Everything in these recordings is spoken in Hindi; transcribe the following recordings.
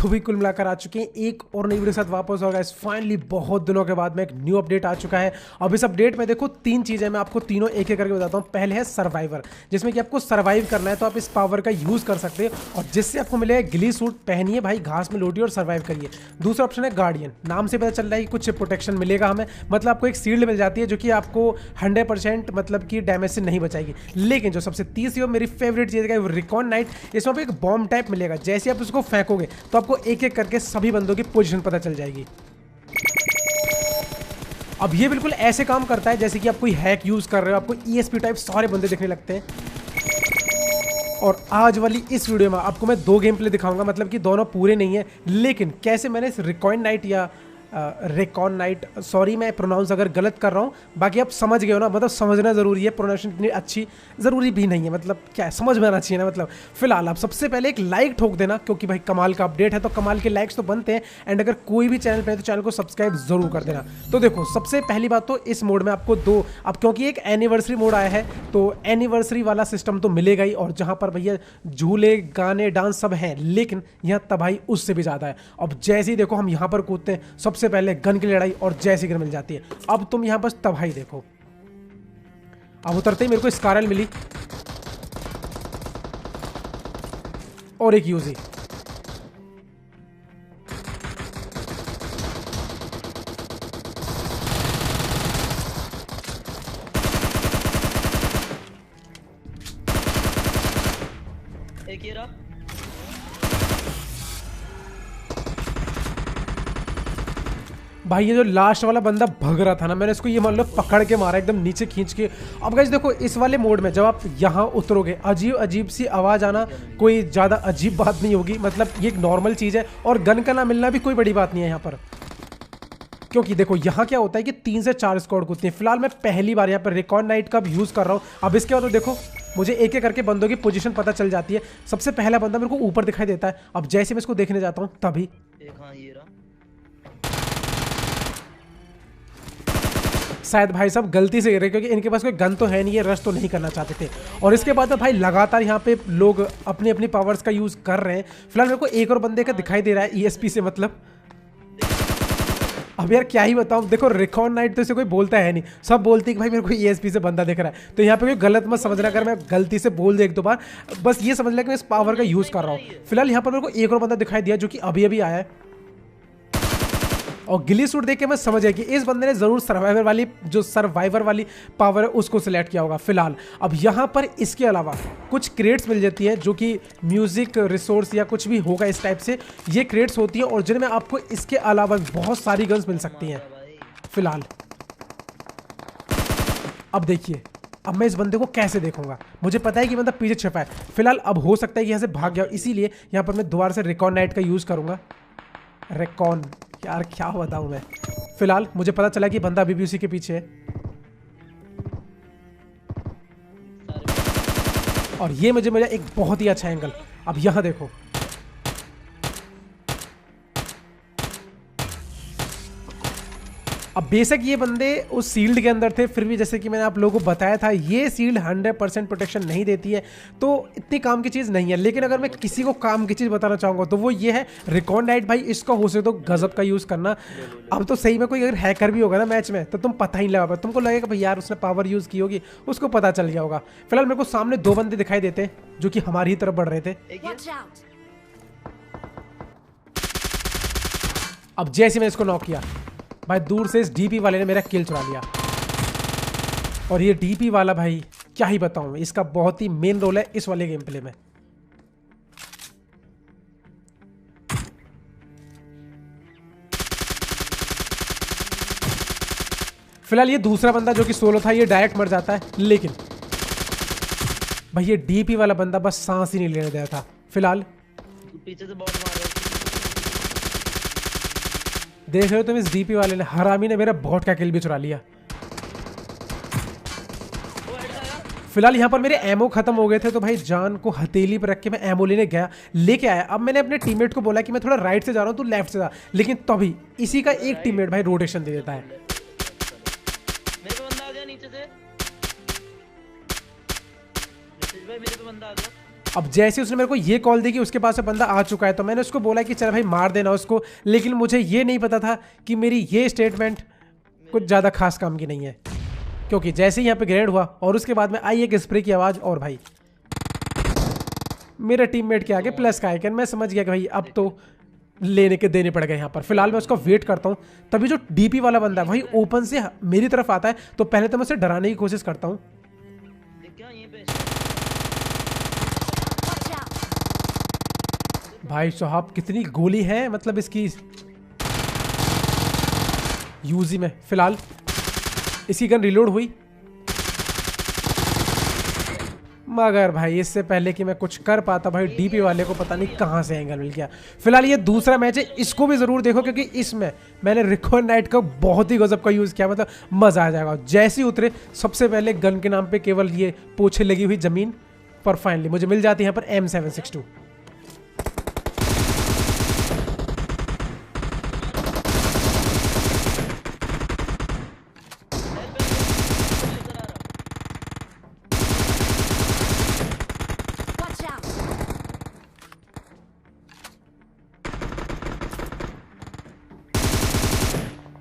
तो भी कुल मिलाकर आ चुके हैं एक और नई वीडियो के साथ वापस होगा। फाइनली बहुत दिनों के बाद में एक न्यू अपडेट आ चुका है। अब इस अपडेट में देखो 3 चीज़ें मैं आपको तीनों एक एक करके बताता हूँ। पहले है सर्वाइवर, जिसमें कि आपको सर्वाइव करना है तो आप इस पावर का यूज़ कर सकते हैं और जिससे आपको मिलेगा गिली सूट। पहनिए भाई, घास में लौटिए और सर्वाइव करिए। दूसरा ऑप्शन है गार्डियन, नाम से पता चल रहा है कि कुछ प्रोटेक्शन मिलेगा हमें, मतलब आपको एक शील्ड मिल जाती है जो कि आपको 100% मतलब कि डैमेज से नहीं बचाएगी। लेकिन जो सबसे तीसरी और मेरी फेवरेट चीज़ है वो रिकॉन नाइट, इसमें आपको एक बॉम्ब टाइप मिलेगा। जैसे आप उसको फेंकोगे तो आपको एक एक करके सभी बंदों की पोजीशन पता चल जाएगी। अब ये बिल्कुल ऐसे काम करता है जैसे कि आप कोई हैक यूज कर रहे हो, आपको ईएसपी टाइप सारे बंदे दिखने लगते हैं। और आज वाली इस वीडियो में आपको मैं 2 गेम प्ले दिखाऊंगा, मतलब कि दोनों पूरे नहीं है, लेकिन कैसे मैंने इस रिकॉन नाइट या रेकॉन नाइट, सॉरी मैं प्रोनाउंस अगर गलत कर रहा हूँ, बाकी आप समझ गए हो ना। मतलब समझना ज़रूरी है, प्रोनाउंसिएशन इतनी अच्छी ज़रूरी भी नहीं है, मतलब क्या है, समझ में आना चाहिए ना। मतलब फिलहाल आप सबसे पहले एक लाइक ठोक देना, क्योंकि भाई कमाल का अपडेट है तो कमाल के लाइक्स तो बनते हैं। एंड अगर कोई भी चैनल पे है तो चैनल को सब्सक्राइब जरूर कर देना। तो देखो सबसे पहली बात तो इस मोड में आपको अब क्योंकि एक एनिवर्सरी मोड आया है तो एनिवर्सरी वाला सिस्टम तो मिलेगा ही, और जहाँ पर भैया झूले गाने डांस सब हैं, लेकिन यहाँ तबाही उससे भी ज़्यादा है। अब जैसे ही देखो हम यहाँ पर कूदते हैं, सबसे पहले गन की लड़ाई और जैसी गन मिल जाती है। अब तुम यहां बस तबाही देखो। अब उतरते ही मेरे को स्कारल मिली और एक यूजी। एक ये रहा। भाई ये जो लास्ट वाला बंदा भग रहा था ना, मैंने इसको ये मान लो पकड़ के मारा एकदम नीचे खींच के। अब गाइस देखो इस वाले मोड में जब आप यहाँ उतरोगे, अजीब अजीब सी आवाज़ आना कोई ज़्यादा अजीब बात नहीं होगी, मतलब ये एक नॉर्मल चीज़ है। और गन का ना मिलना भी कोई बड़ी बात नहीं है यहाँ पर, क्योंकि देखो यहाँ क्या होता है कि 3 से 4 स्क्वाड कूदती हैं। फिलहाल मैं पहली बार यहाँ पर रिकॉन नाइट का यूज़ कर रहा हूँ। अब इसके बाद तो देखो मुझे एक एक करके बंदों की पोजीशन पता चल जाती है। सबसे पहला बंदा मेरे को ऊपर दिखाई देता है। अब जैसे मैं इसको देखने जाता हूँ तभी ये रहा। शायद भाई साहब गलती से गिरे, क्योंकि इनके पास कोई गन तो है नहीं, ये रश तो नहीं करना चाहते थे। और इसके बाद भाई लगातार यहाँ पे लोग अपनी अपनी पावर्स का यूज़ कर रहे हैं। फिलहाल मेरे को एक और बंदे का दिखाई दे रहा है ईएसपी से, मतलब अब यार क्या ही बताऊँ। देखो रिकॉन नाइट तो इसे कोई बोलता है नहीं, सब बोलते हैं कि भाई मेरे को ईएसपी से बंदा दिख रहा है। तो यहाँ पे कोई गलत मत समझना, अगर मैं गलती से बोल दे 1-2 बार, बस ये समझ लिया कि मैं इस पावर का यूज़ कर रहा हूँ। फिलहाल यहाँ पर मेरे को एक और बंदा दिखाई दिया जो कि अभी अभी आया है, और गिली सूट देख के मैं समझ गया कि इस बंदे ने जरूर सर्वाइवर वाली पावर है उसको सिलेक्ट किया होगा। फिलहाल अब यहाँ पर इसके अलावा कुछ क्रेट्स मिल जाती हैं जो कि म्यूजिक रिसोर्स या कुछ भी होगा इस टाइप से, ये क्रेट्स होती हैं और जिनमें आपको इसके अलावा बहुत सारी गन्स मिल सकती हैं। फिलहाल अब देखिए, अब मैं इस बंदे को कैसे देखूंगा, मुझे पता है कि बंदा पीछे छिपा है। फिलहाल अब हो सकता है कि यहाँ से भाग गया, इसीलिए यहाँ पर मैं दोबारा से रिकॉन नाइट का यूज़ करूंगा। रिकॉन यार क्या बताऊं मैं। फिलहाल मुझे पता चला कि बंदा अभी भी उसी के पीछे है, और ये मुझे मिला एक बहुत ही अच्छा एंगल। अब यहां देखो, अब बेशक ये बंदे उस सील्ड के अंदर थे, फिर भी जैसे कि मैंने आप लोगों को बताया था ये सील्ड 100% प्रोटेक्शन नहीं देती है, तो इतनी काम की चीज़ नहीं है। लेकिन अगर मैं किसी को काम की चीज़ बताना चाहूँगा तो वो ये है रिकॉन नाइट। भाई इसका हो सके तो गजब का यूज़ करना। अब तो सही में कोई अगर हैकर भी होगा ना मैच में तो तुम पता ही नहीं लगा, तुमको लगेगा भाई यार उसने पावर यूज़ की होगी, उसको पता चल गया होगा। फिलहाल मेरे को सामने 2 बंदे दिखाई देते हैं जो कि हमारी ही तरफ बढ़ रहे थे। अब जैसे मैं इसको नॉक किया, भाई दूर से इस डीपी वाले ने मेरा किल चुरा लिया। और ये डीपी वाला भाई क्या ही बताऊं, इसका बहुत ही मेन रोल है इस वाले गेम प्ले में। फिलहाल ये दूसरा बंदा जो कि सोलो था ये डायरेक्ट मर जाता है, लेकिन भाई ये डीपी वाला बंदा बस सांस ही नहीं लेने दे रहा था। फिलहाल पीछे से बॉट मार रहा है। देख रहे हो तुम, इस डीपी वाले ने, हरामी ने मेरा बॉट का किल भी चुरा लिया। फिलहाल यहाँ पर मेरे एमओ खत्म हो गए थे, तो भाई जान को हथेली पर रख के मैं एमओ लेके आया। अब मैंने अपने टीममेट को बोला कि मैं थोड़ा राइट से जा रहा हूँ, तू लेफ्ट से जा, लेकिन तभी इसी का एक टीममेट भाई रोटेशन दे देता है। मेरे पे बंदा आ गया नीचे से। भाई मेरे पे बंदा आ गया। अब जैसे उसने मेरे को ये कॉल दी कि उसके पास से बंदा आ चुका है, तो मैंने उसको बोला कि चल भाई मार देना उसको, लेकिन मुझे ये नहीं पता था कि मेरी ये स्टेटमेंट कुछ ज़्यादा खास काम की नहीं है, क्योंकि जैसे ही यहाँ पे ग्रेनेड हुआ और उसके बाद में आई एक स्प्रे की आवाज़, और भाई मेरे टीममेट के आगे प्लस का आइकन, मैं समझ गया कि भाई अब तो लेने के देने पड़ गए यहाँ पर। फिलहाल मैं उसका वेट करता हूँ, तभी जो डीपी वाला बंदा है भाई ओपन से मेरी तरफ आता है, तो पहले तो मैं उसे डराने की कोशिश करता हूँ। देख क्या यहीं पे भाई साहब कितनी गोली है मतलब इसकी यूजी में। फिलहाल इसकी गन रिलोड हुई, मगर भाई इससे पहले कि मैं कुछ कर पाता भाई डीपी वाले को पता नहीं कहां से एंगल मिल गया। फिलहाल ये दूसरा मैच है, इसको भी जरूर देखो क्योंकि इसमें मैंने रिकॉर्ड नाइट का बहुत ही गजब का यूज किया, मतलब मजा आ जाएगा। जैसे ही उतरे सबसे पहले गन के नाम पे केवल ये पोछे लगी हुई जमीन पर फाइनली मुझे मिल जाती है यहाँ पर M762।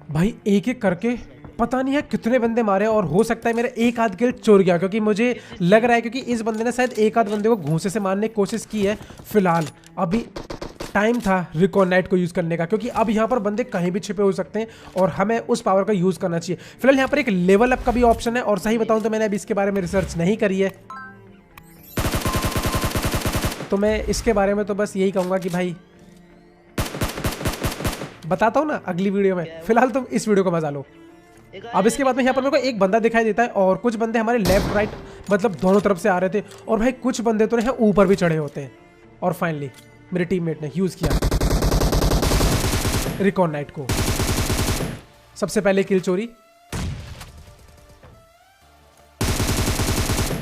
भाई एक एक करके पता नहीं है कितने बंदे मारे, और हो सकता है मेरा एक आध किल चोर गया, क्योंकि मुझे लग रहा है क्योंकि इस बंदे ने शायद एक आध बंदे को घूंसे से मारने की कोशिश की है। फिलहाल अभी टाइम था रिकॉन नाइट को यूज़ करने का, क्योंकि अब यहाँ पर बंदे कहीं भी छिपे हो सकते हैं और हमें उस पावर का यूज़ करना चाहिए। फिलहाल यहाँ पर एक लेवल अप का भी ऑप्शन है, और सही बताऊँ तो मैंने अभी इसके बारे में रिसर्च नहीं करी है, तो मैं इसके बारे में तो बस यही कहूँगा कि भाई बताता हूँ ना अगली वीडियो में। फिलहाल तुम इस वीडियो को मजा लो। अब इसके बाद में यहाँ पर मेरे को एक बंदा दिखाई देता है, और कुछ बंदे हमारे लेफ्ट राइट मतलब दोनों तरफ से आ रहे थे, और भाई कुछ बंदे तो यहाँ ऊपर भी चढ़े होते हैं। और फाइनली मेरे टीममेट ने यूज किया रिकॉन नाइट को। सबसे पहले किल चोरी।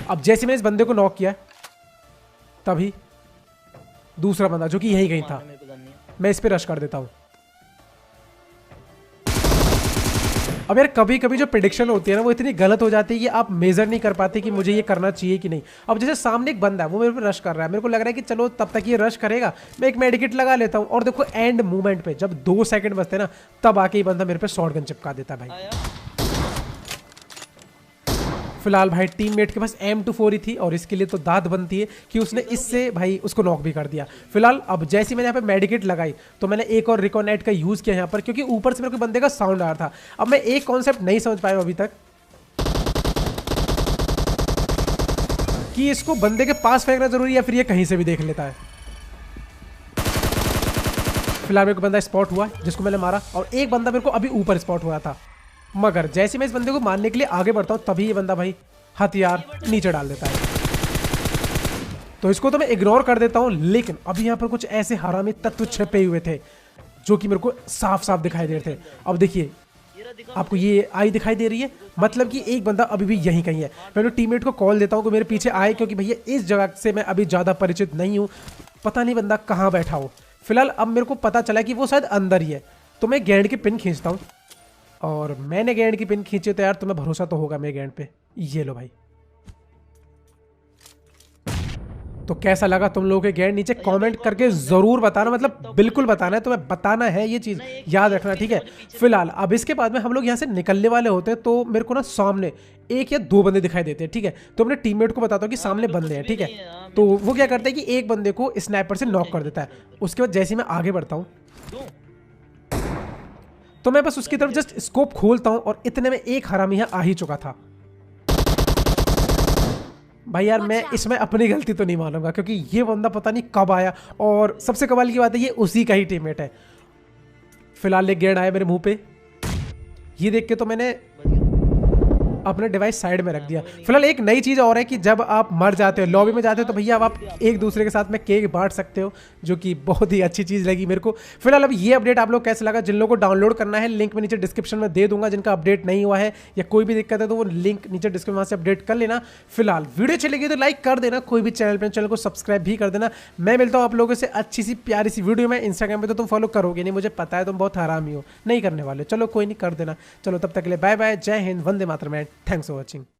अब जैसे मैंने इस बंदे को नॉक किया तभी दूसरा बंदा जो कि यही कहीं था, मैं इस पे रश कर देता हूं। अब यार कभी कभी जो प्रेडिक्शन होती है ना वो इतनी गलत हो जाती है कि आप मेजर नहीं कर पाते कि मुझे ये करना चाहिए कि नहीं। अब जैसे सामने एक बंदा है वो मेरे पे रश कर रहा है, मेरे को लग रहा है कि चलो तब तक ये रश करेगा, मैं एक मेडिकेट लगा लेता हूँ, और देखो एंड मूवमेंट पे जब 2 सेकंड बचते हैं ना तब आके ये बंदा मेरे पे शॉटगन चिपका देता है भाई। फिलहाल भाई टीममेट के पास M24 ही थी, और इसके लिए तो दाद बनती है कि उसने इससे भाई उसको नॉक भी कर दिया। फिलहाल अब जैसे ही मैंने यहाँ पे मेडिकेट लगाई तो मैंने एक और रिकॉन नाइट का यूज किया यहाँ पर, क्योंकि ऊपर से मेरे को बंदे का साउंड आ रहा था। अब मैं एक कॉन्सेप्ट नहीं समझ पाया अभी तक कि इसको बंदे के पास फेंकना जरूरी है या फिर ये कहीं से भी देख लेता है। फिलहाल मेरे को बंदा स्पॉट हुआ जिसको मैंने मारा, और एक बंदा मेरे को अभी ऊपर स्पॉट हुआ था, मगर जैसे मैं इस बंदे को मारने के लिए आगे बढ़ता हूं तभी ये बंदा भाई हथियार नीचे डाल देता है, तो इसको तो मैं इग्नोर कर देता हूं। लेकिन अभी यहाँ पर कुछ ऐसे हरामी तत्व छिपे हुए थे जो कि मेरे को साफ साफ दिखाई दे रहे थे। अब देखिए आपको ये आई दिखाई दे रही है, मतलब कि एक बंदा अभी भी यहीं कहीं है। मैं अपने टीममेट को कॉल देता हूं कि मेरे पीछे आए, क्योंकि भैया इस जगह से मैं अभी ज़्यादा परिचित नहीं हूँ, पता नहीं बंदा कहाँ बैठा हो। फिलहाल अब मेरे को पता चला कि वो शायद अंदर ही है, तो मैं गेंद की पिन खींचता हूँ, और मैंने गेंद की पिन खींची तो यार तुम्हें भरोसा तो होगा मेरे गेंद पे। ये लो भाई, तो कैसा लगा तुम लोगों के गेंद नीचे कमेंट करके जरूर बताना, मतलब बिल्कुल बताना है, तुम्हें बताना है, ये चीज याद रखना, ठीक है। फिलहाल अब इसके बाद में हम लोग यहाँ से निकलने वाले होते हैं, तो मेरे को ना सामने 1 या 2 बंदे दिखाई देते हैं, ठीक है। तो अपने टीममेट को बताता हूँ कि सामने बंदे हैं, ठीक है। तो वो क्या करता है कि एक बंदे को स्नाइपर से नॉक कर देता है। उसके बाद जैसे ही मैं आगे बढ़ता हूँ तो मैं बस उसकी तरफ जस्ट स्कोप खोलता हूं, और इतने में एक हरामी आ ही चुका था। भाई यार मैं इसमें अपनी गलती तो नहीं मानूंगा, क्योंकि ये बंदा पता नहीं कब आया, और सबसे कमाल की बात है ये उसी का ही टीममेट है। फिलहाल एक गेंद आया मेरे मुंह पे, ये देख के तो मैंने अपने डिवाइस साइड में रख दिया। फिलहाल एक नई चीज़ और है कि जब आप मर जाते हो लॉबी में जाते हो तो भैया अब आप एक दूसरे के साथ में केक बांट सकते हो, जो कि बहुत ही अच्छी चीज़ लगी मेरे को। फिलहाल अब ये अपडेट आप लोग कैसे लगा, जिन लोगों को डाउनलोड करना है लिंक में नीचे डिस्क्रिप्शन में दे दूंगा, जिनका अपडेट नहीं हुआ है या कोई भी दिक्कत है तो वो लिंक नीचे डिस्क्रिप्शन वहाँ से अपडेट कर लेना। फिलहाल वीडियो चलेगी तो लाइक कर देना, कोई भी चैनल को सब्सक्राइब भी कर देना। मैं मिलता हूँ आप लोगों से अच्छी सी प्यारी सी वीडियो में। इंस्टाग्राम पे तो तुम फॉलो करोगे नहीं, मुझे पता है, तुम बहुत हरामी हो, नहीं करने वाले, चलो कोई नहीं कर देना। चलो तब तक के लिए बाय बाय, जय Hind, Vande Mataram, thanks for watching.